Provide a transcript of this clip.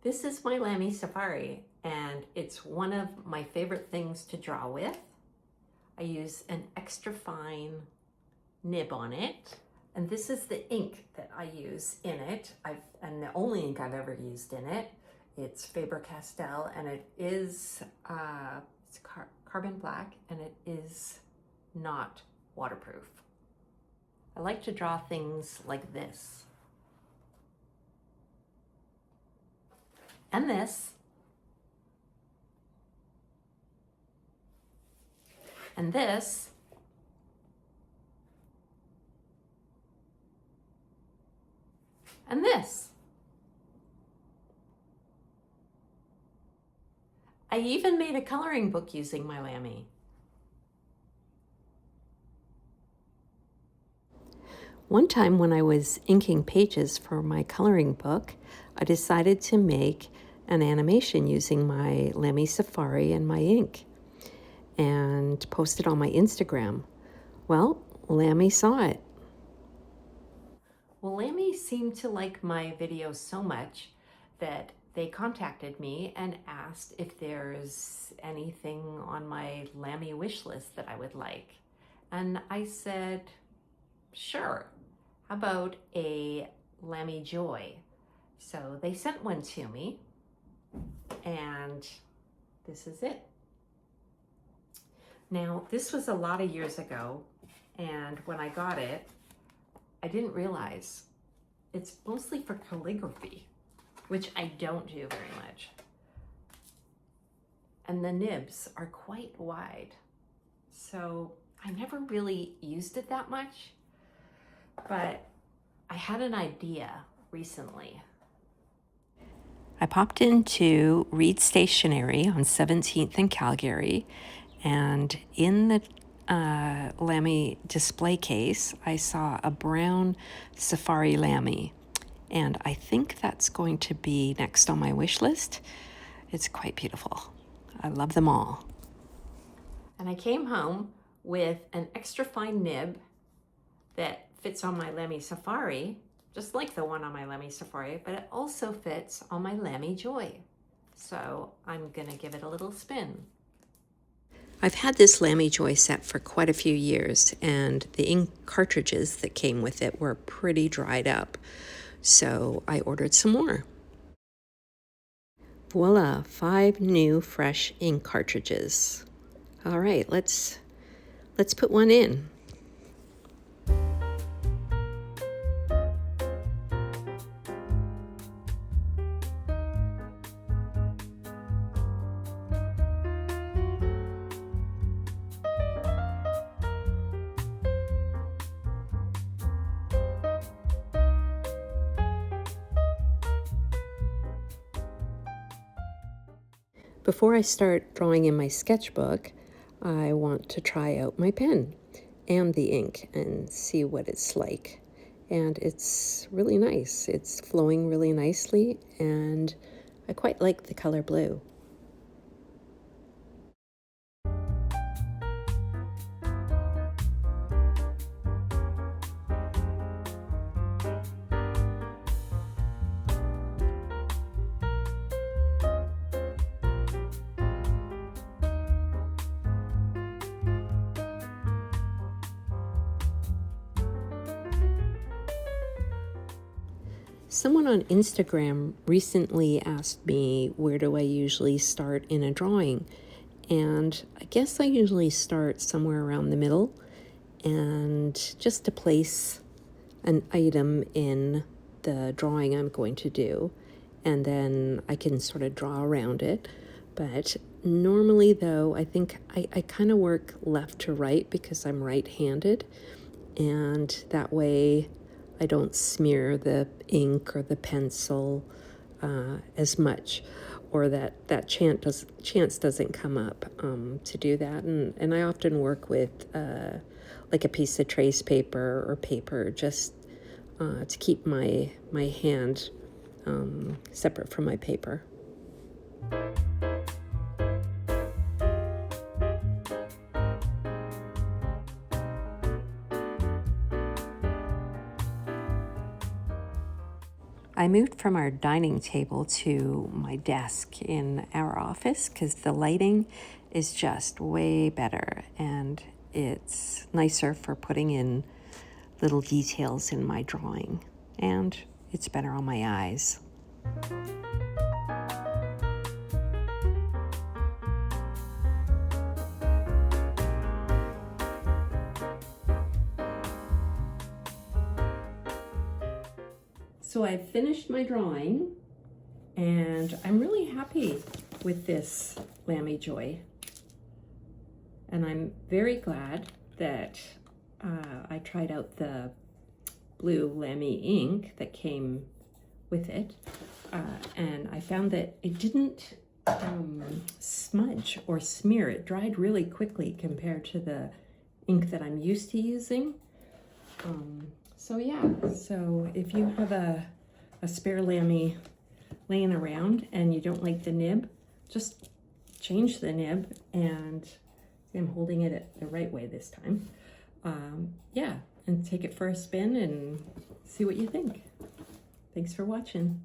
This is my Lamy Safari, and it's one of my favorite things to draw with. I use an extra fine nib on it, and this is the ink that I use in it. And the only ink I've ever used in it. It's Faber-Castell, and it is it's carbon black, and it is not waterproof. I like to draw things like this. And this. And this. And this. I even made a coloring book using my Lamy. One time when I was inking pages for my coloring book, I decided to make an animation using my Lamy Safari and my ink and post it on my Instagram. Well, Lamy saw it. Well, Lamy seemed to like my videos so much that they contacted me and asked if there's anything on my Lamy wish list that I would like. And I said, sure. How about a Lamy Joy? So they sent one to me, and this is it. Now, this was a lot of years ago, and when I got it, I didn't realize it's mostly for calligraphy, which I don't do very much. And the nibs are quite wide, so I never really used it that much, but I had an idea recently. I popped into Reed Stationery on 17th and Calgary, and in the Lamy display case, I saw a brown Safari Lamy, and I think that's going to be next on my wish list. It's quite beautiful. I love them all. And I came home with an extra fine nib that fits on my Lamy Safari, just like the one on my Lamy Safari, but it also fits on my Lamy Joy. So I'm gonna give it a little spin. I've had this Lamy Joy set for quite a few years, and the ink cartridges that came with it were pretty dried up. So I ordered some more. Voila, 5 new fresh ink cartridges. All right, let's put one in. Before I start drawing in my sketchbook, I want to try out my pen and the ink and see what it's like. And it's really nice. It's flowing really nicely, and I quite like the color blue. Someone on Instagram recently asked me, where do I usually start in a drawing? And I guess I usually start somewhere around the middle, and just to place an item in the drawing I'm going to do, and then I can sort of draw around it. But normally, though, I think I kind of work left to right because I'm right-handed, and that way I don't smear the ink or the pencil as much, or that chance doesn't come up to do that. And I often work with like a piece of trace paper or paper, just to keep my hand separate from my paper. I moved from our dining table to my desk in our office because the lighting is just way better and it's nicer for putting in little details in my drawing, and it's better on my eyes. So I've finished my drawing and I'm really happy with this Lamy Joy. And I'm very glad that I tried out the blue Lamy ink that came with it. And I found that it didn't smudge or smear. It dried really quickly compared to the ink that I'm used to using. So yeah, so if you have a spare Lamy laying around and you don't like the nib, just change the nib, and I'm holding it the right way this time. Yeah, and take it for a spin and see what you think. Thanks for watching.